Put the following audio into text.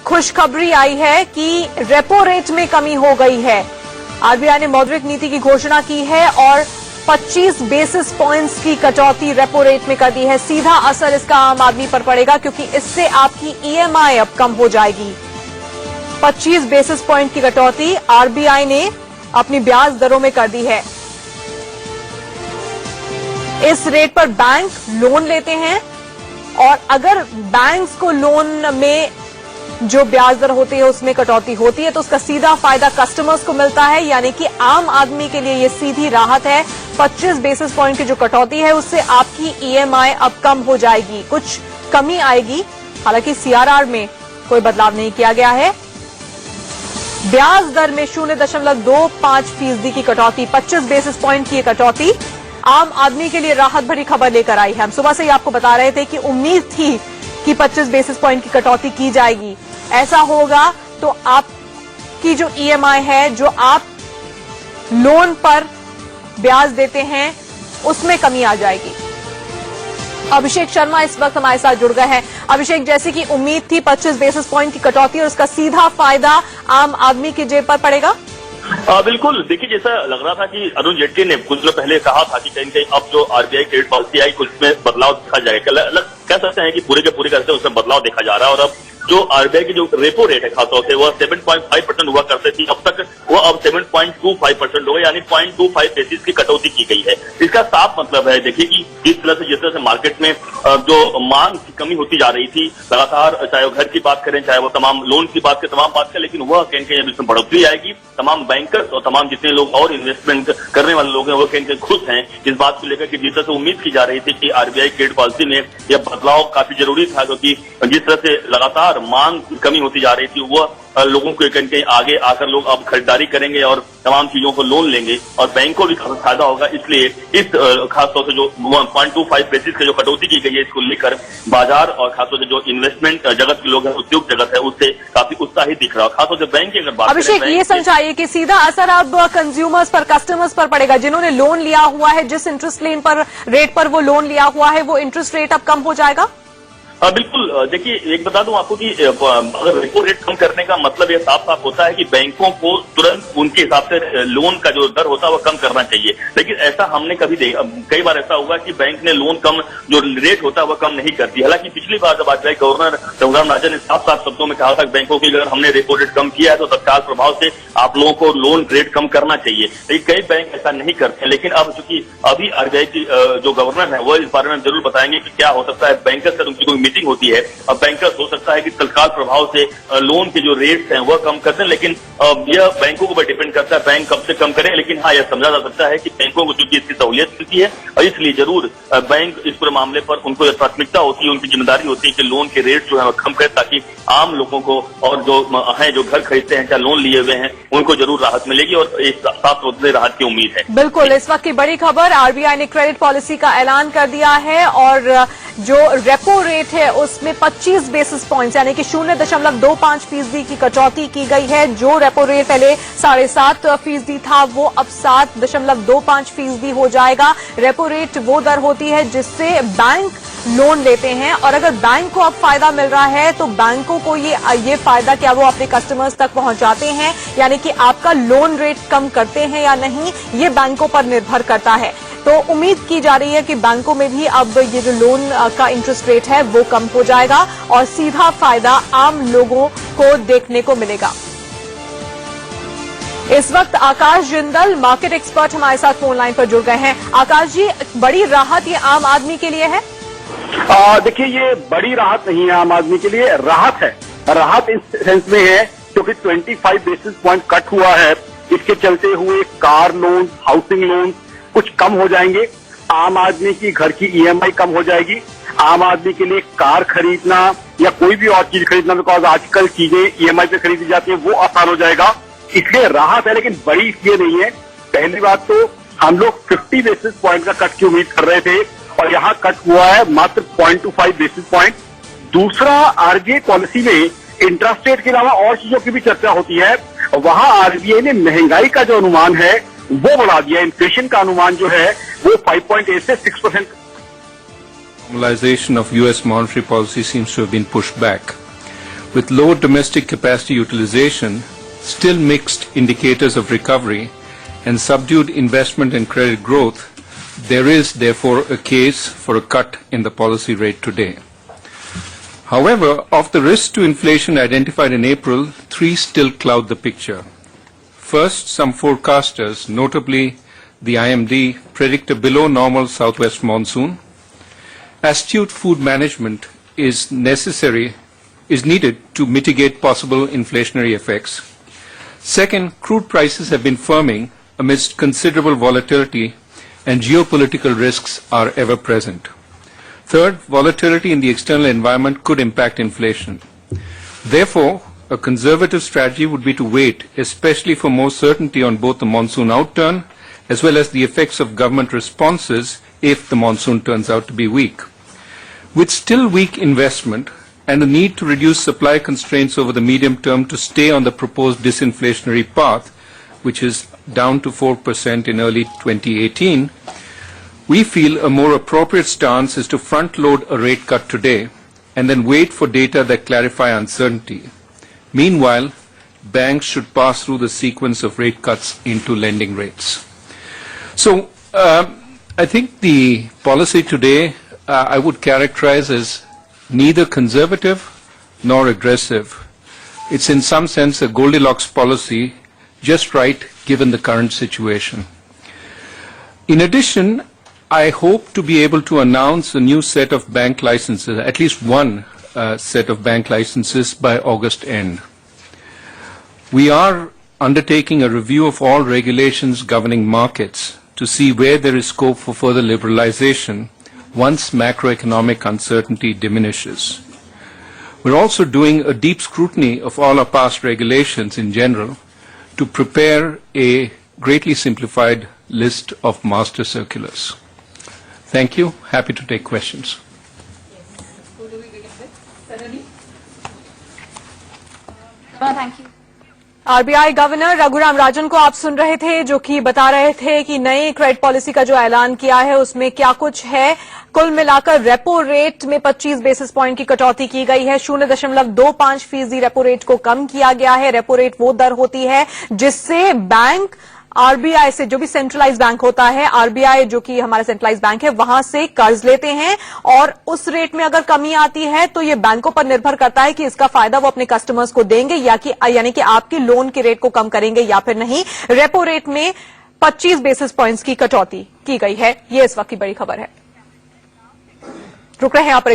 खुशखबरी आई है कि रेपो रेट में कमी हो गई है। आरबीआई ने मौद्रिक नीति की घोषणा की है और 25 बेसिस पॉइंट्स की कटौती रेपो रेट में कर दी है। सीधा असर इसका आम आदमी पर पड़ेगा क्योंकि इससे आपकी ईएमआई अब कम हो जाएगी। 25 बेसिस पॉइंट की कटौती आरबीआई ने अपनी ब्याज दरों में कर दी है। इस रेट पर बैंक लोन लेते हैं और अगर बैंक्स को लोन में जो ब्याज दर होती है उसमें कटौती होती है तो उसका सीधा फायदा कस्टमर्स को मिलता है, यानी कि आम आदमी के लिए ये सीधी राहत है। 25 बेसिस पॉइंट की जो कटौती है उससे आपकी ईएमआई अब कम हो जाएगी, कुछ कमी आएगी। हालांकि सीआरआर में कोई बदलाव नहीं किया गया है। ब्याज दर में 0.25% की कटौती, 25 बेसिस पॉइंट की कटौती आम आदमी के लिए राहत भरी खबर लेकर आई है। हम सुबह से ही आपको बता रहे थे कि उम्मीद थी कि 25 बेसिस पॉइंट की कटौती की जाएगी। ऐसा होगा तो आपकी जो ईएमआई है, जो आप लोन पर ब्याज देते हैं, उसमें कमी आ जाएगी। अभिषेक शर्मा इस वक्त हमारे साथ जुड़ गए हैं। अभिषेक, जैसे कि उम्मीद थी 25 बेसिस पॉइंट की कटौती और उसका सीधा फायदा आम आदमी की जेब पर पड़ेगा। बिल्कुल, देखिए जैसा लग रहा था कि अरुण जेटली ने कुछ दिनों पहले कहा था कि कहीं कहीं अब जो आरबीआई क्रेडिट पॉलिसी आई कुछ में बदलाव देखा जाएगा। कह सकते हैं कि पूरे के पूरे करते उसमें बदलाव देखा जा रहा है। और अब जो आरबीआई की जो रेपो रेट है खासतौर से वह 7.5% हुआ करते थी, अब तक वो अब 7.25% हो गई, यानी 0.25 बेसिस की कटौती की गई है। इसका साफ मतलब है देखिए कि जिस तरह से मार्केट में जो मांग की कमी होती जा रही थी लगातार, चाहे वो घर की बात करें, चाहे वो तमाम लोन की बात करें, तमाम बात करें, लेकिन वह कहीं कहीं इसमें बढ़ोतरी आएगी। तमाम बैंकर्स और तमाम जितने लोग और इन्वेस्टमेंट करने वाले लोग हैं वो कहीं कहीं खुश हैं इस बात को लेकर कि जिस तरह से उम्मीद की जा रही थी कि आरबीआई क्रेडिट पॉलिसी में यह बदलाव काफी जरूरी था, क्योंकि जिस तरह से लगातार मांग की कमी होती जा रही थी वह लोगों को कहीं कहीं आगे आकर लोग अब खरीदारी करेंगे और तमाम चीजों को लोन लेंगे और बैंक को भी काफी फायदा होगा। इसलिए इस खासतौर से जो 0.25 बेसिस की जो कटौती की गई है इसको लेकर बाजार और खासतौर से जो इन्वेस्टमेंट जगत के लोग हैं, उद्योग जगत है, उससे काफी उत्साहित दिख रहा है। खासतौर से बैंक की अगर बात अभिषेक, ये समझाइए कि सीधा असर अब कंज्यूमर्स पर, कस्टमर्स पर पड़ेगा जिन्होंने लोन लिया हुआ है, जिस इंटरेस्ट रेट पर वो लोन लिया हुआ है वो इंटरेस्ट रेट अब कम हो जाएगा। बिल्कुल, देखिए एक बता दूं आपको कि अगर रेपो रेट कम करने का मतलब यह साफ साफ होता है कि बैंकों को तुरंत उनके हिसाब से लोन का जो दर होता है वह कम करना चाहिए। लेकिन ऐसा हमने कई बार ऐसा हुआ कि बैंक ने लोन कम जो रेट होता है वह कम नहीं करती। हालांकि पिछली बार जब आरबीआई गवर्नर रघुराम राजन ने साफ साफ शब्दों में कहा था बैंकों की अगर हमने रेपो रेट कम किया है तो तत्काल प्रभाव से आप लोगों को लोन रेट कम करना चाहिए। लेकिन कई बैंक ऐसा नहीं करते। लेकिन अब चूंकि अभी आरबीआई की जो गवर्नर है वह इस बारे में जरूर बताएंगे कि क्या हो सकता है। बैंकर्स से उनकी कोई मीटिंग होती है, अब बैंकर्स हो सकता है कि तत्काल प्रभाव से लोन के जो रेट्स हैं वह कम कर दें। लेकिन यह बैंकों को डिपेंड करता है बैंक कब से कम करें। लेकिन हाँ, यह समझा जा सकता है कि बैंकों को चूंकि इसकी सहूलियत मिलती है और इसलिए जरूर बैंक इस पूरे मामले पर उनको प्राथमिकता होती है, उनकी जिम्मेदारी होती है कि लोन के रेट जो है वह कम करें ताकि आम लोगों को और जो है जो घर खरीदते हैं, चाहे लोन लिए हुए हैं, उनको जरूर राहत मिलेगी और एक साफ तौर से राहत की उम्मीद है। बिल्कुल, इस वक्त की बड़ी खबर, आरबीआई ने क्रेडिट पॉलिसी का ऐलान कर दिया है और जो रेपो रेट है उसमें 25 बेसिस पॉइंट्स यानी कि 0.25% की कटौती की गई है। जो रेपो रेट पहले 7.5% था वो अब 7.25% हो जाएगा। रेपो रेट वो दर होती है जिससे बैंक लोन लेते हैं और अगर बैंक को अब फायदा मिल रहा है तो बैंकों को ये फायदा क्या वो अपने कस्टमर्स तक पहुंचाते हैं, यानी कि आपका लोन रेट कम करते हैं या नहीं, ये बैंकों पर निर्भर करता है। तो उम्मीद की जा रही है कि बैंकों में भी अब ये जो लोन का इंटरेस्ट रेट है वो कम हो जाएगा और सीधा फायदा आम लोगों को देखने को मिलेगा। इस वक्त आकाश जिंदल, मार्केट एक्सपर्ट, हमारे साथ फोन लाइन पर जुड़ गए हैं। आकाश जी, बड़ी राहत ये आम आदमी के लिए है? देखिए, ये बड़ी राहत नहीं है आम आदमी के लिए, राहत है। राहत इस सेंस में है क्योंकि 25 बेसिस पॉइंट कट हुआ है, इसके चलते हुए कार लोन, हाउसिंग लोन कुछ कम हो जाएंगे। आम आदमी की घर की ईएमआई कम हो जाएगी। आम आदमी के लिए कार खरीदना या कोई भी और चीज खरीदना, बिकॉज आजकल चीजें ईएमआई पे खरीदी जाती है, वो आसान हो जाएगा। इसलिए राहत है, लेकिन बड़ी इसलिए नहीं है। पहली बात तो हम लोग 50 बेसिस पॉइंट का कट की उम्मीद कर रहे थे और यहाँ कट हुआ है मात्र 0.25 बेसिस पॉइंट। दूसरा, आरबीआई पॉलिसी में इंटरेस्ट रेट के अलावा और चीजों की भी चर्चा होती है। वहां आरबीआई ने महंगाई का जो अनुमान है वो बढ़ा दिया। इन्फ्लेशन का अनुमान जो है वो 5.8 से 6%। Normalization of U.S. monetary policy seems to have been pushed back. with low domestic capacity utilization, still mixed indicators of recovery, and subdued investment and credit growth, there is therefore a case for a cut in the policy rate today. However, of the risks to inflation identified in April, 3 still cloud the picture. First, some forecasters, notably the IMD, predict a below normal southwest monsoon. Astute food management is needed to mitigate possible inflationary effects. Second, crude prices have been firming amidst considerable volatility, and geopolitical risks are ever present. Third, volatility in the external environment could impact inflation. Therefore, a conservative strategy would be to wait, especially for more certainty on both the monsoon outturn as well as the effects of government responses if the monsoon turns out to be weak. With still weak investment and a need to reduce supply constraints over the medium term to stay on the proposed disinflationary path, which is down to 4% in early 2018, we feel a more appropriate stance is to front-load a rate cut today and then wait for data that clarify uncertainty. Meanwhile, banks should pass through the sequence of rate cuts into lending rates. So I think the policy today I would characterize as neither conservative nor aggressive. It's in some sense a Goldilocks policy, just right given the current situation. In addition, I hope to be able to announce a new set of bank licenses, at least one set of bank licenses by August end. We are undertaking a review of all regulations governing markets to see where there is scope for further liberalization once macroeconomic uncertainty diminishes. We're also doing a deep scrutiny of all our past regulations in general to prepare a greatly simplified list of master circulars. Thank you. Happy to take questions. Thank you. RBI governor Raghuram Rajan को आप सुन रहे थे, जो कि बता रहे थे कि नई क्रेडिट पॉलिसी का जो ऐलान किया है उसमें क्या कुछ है। कुल मिलाकर रेपो रेट में 25 बेसिस पॉइंट की कटौती की गई है। 0.25% रेपो रेट को कम किया गया है। रेपो रेट वो दर होती है जिससे बैंक आरबीआई से, जो भी सेंट्रलाइज बैंक होता है, आरबीआई जो कि हमारा सेंट्रलाइज बैंक है, वहां से कर्ज लेते हैं और उस रेट में अगर कमी आती है तो ये बैंकों पर निर्भर करता है कि इसका फायदा वो अपने कस्टमर्स को देंगे यानी कि आपके लोन के रेट को कम करेंगे या फिर नहीं। रेपो रेट में 25 बेसिस पॉइंट्स की कटौती की गई है। ये इस वक्त की बड़ी खबर है। रुक रहे हैं आप।